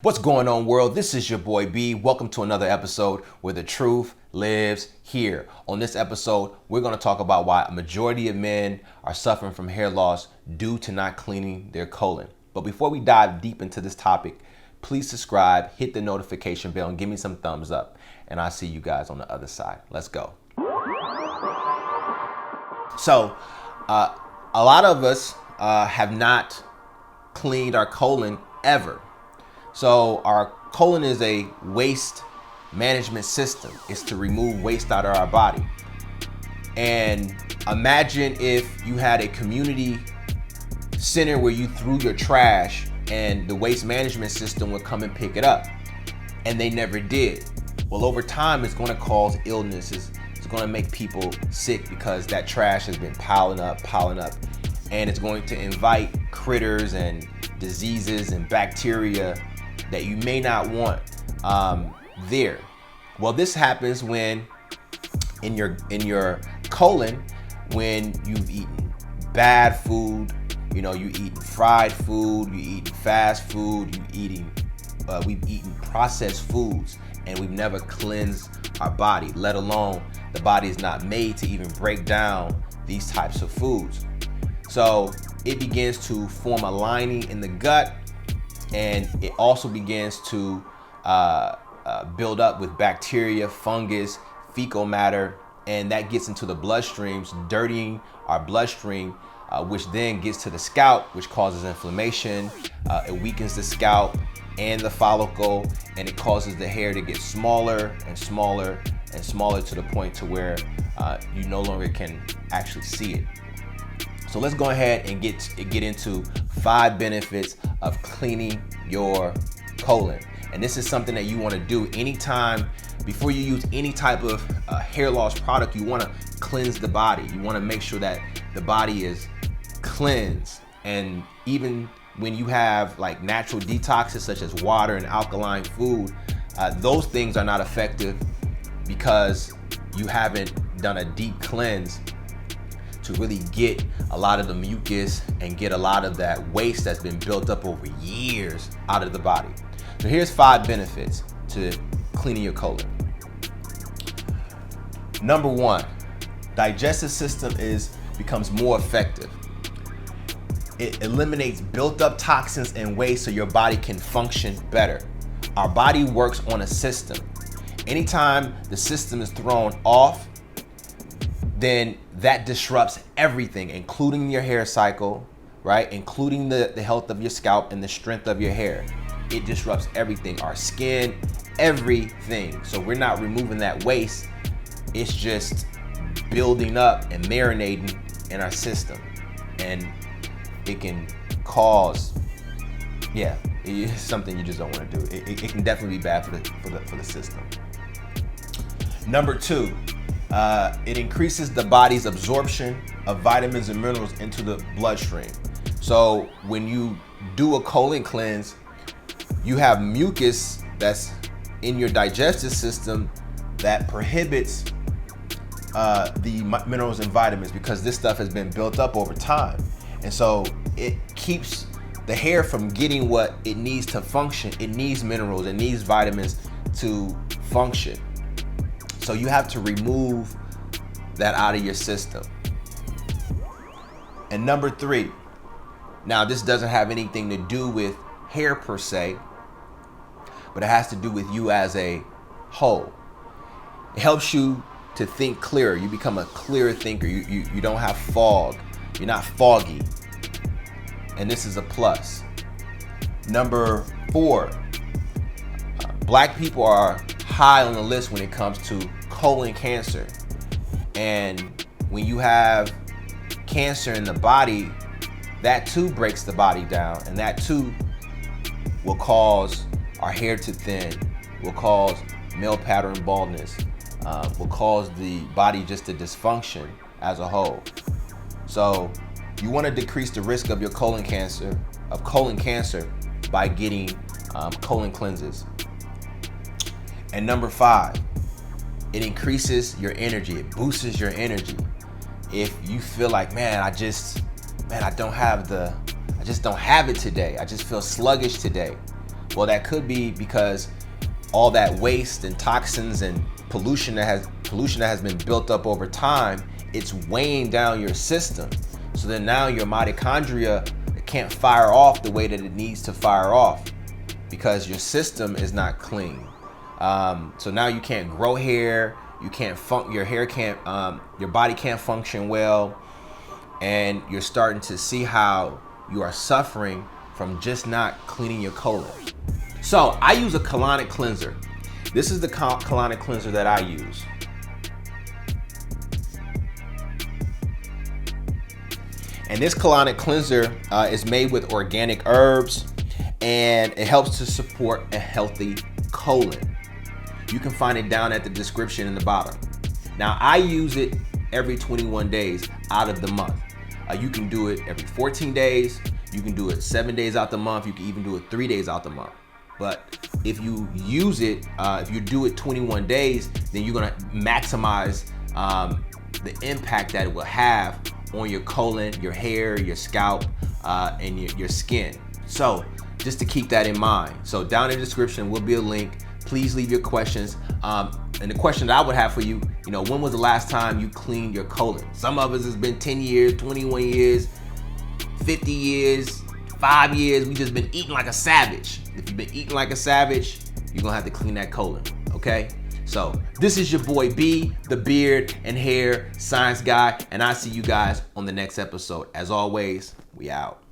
What's going on, world? This is your boy B. Welcome to another episode where the truth lives here. On this episode, we're going to talk about why a majority of men are suffering from hair loss due to not cleaning their colon. But before we dive deep into this topic, please subscribe, hit the notification bell, and give me some thumbs up. And I'll see you guys on the other side. Let's go. So, a lot of us have not cleaned our colon ever. So our colon is a waste management system. It's to remove waste out of our body. And imagine if you had a community center where you threw your trash and the waste management system would come and pick it up. And they never did. Well, over time, it's going to cause illnesses. It's going to make people sick because that trash has been piling up. And it's going to invite critters and diseases and bacteria that you may not want there. Well, this happens when in your colon, when you've eaten bad food, you eaten fried food, you eaten fast food, we've eaten processed foods, and we've never cleansed our body, let alone the body is not made to even break down these types of foods. So it begins to form a lining in the gut, and it also begins to build up with bacteria, fungus, fecal matter, and that gets into the bloodstreams, dirtying our bloodstream, which then gets to the scalp, which causes inflammation. It weakens the scalp and the follicle, and it causes the hair to get smaller and smaller and smaller to the point to where you no longer can actually see it. So let's go ahead and get into 5 benefits of cleaning your colon. And this is something that you want to do anytime before you use any type of hair loss product. You want to cleanse the body. You want to make sure that the body is cleansed. And even when you have like natural detoxes such as water and alkaline food, those things are not effective because you haven't done a deep cleanse to really get a lot of the mucus and get a lot of that waste that's been built up over years out of the body. So here's 5 benefits to cleaning your colon. Number 1, digestive system becomes more effective. It eliminates built up toxins and waste so your body can function better. Our body works on a system. Anytime the system is thrown off, then that disrupts everything, including your hair cycle, right? Including the health of your scalp and the strength of your hair. It disrupts everything, our skin, everything. So we're not removing that waste. It's just building up and marinating in our system. And it can cause, it's something you just don't want to do. It can definitely be bad for the system. Number 2, it increases the body's absorption of vitamins and minerals into the bloodstream. So when you do a colon cleanse, you have mucus that's in your digestive system that prohibits the minerals and vitamins because this stuff has been built up over time. And so it keeps the hair from getting what it needs to function. It needs minerals, it needs vitamins to function. So you have to remove that out of your system. And number 3, now this doesn't have anything to do with hair per se, but it has to do with you as a whole. It helps you to think clearer. You become a clearer thinker. You don't have fog. You're not foggy. And this is a plus. Number 4, black people are high on the list when it comes to colon cancer. And when you have cancer in the body, that too breaks the body down, and that too will cause our hair to thin, will cause male pattern baldness, will cause the body just to dysfunction as a whole. So you want to decrease the risk of your colon cancer by getting colon cleanses. And number 5, it increases your energy. It boosts your energy. If you feel like, I just don't have it today. I just feel sluggish today. Well, that could be because all that waste and toxins and pollution that has been built up over time, it's weighing down your system. So then now your mitochondria can't fire off the way that it needs to fire off because your system is not clean. So now you can't grow hair, your body can't function well, and you're starting to see how you are suffering from just not cleaning your colon. So I use a colonic cleanser. This is the colonic cleanser that I use. And this colonic cleanser is made with organic herbs, and it helps to support a healthy colon. You can find it down at the description in the bottom. Now, I use it every 21 days out of the month. You can do it every 14 days. You can do it 7 days out the month. You can even do it 3 days out the month. But if you use it, if you do it 21 days, then you're gonna maximize the impact that it will have on your colon, your hair, your scalp, and your skin. So just to keep that in mind. So down in the description will be a link. Please leave your questions. And the question that I would have for you, when was the last time you cleaned your colon? Some of us has been 10 years, 21 years, 50 years, 5 years. We just been eating like a savage. If you've been eating like a savage, you're gonna have to clean that colon, okay? So this is your boy B, the beard and hair science guy, and I see you guys on the next episode. As always, we out.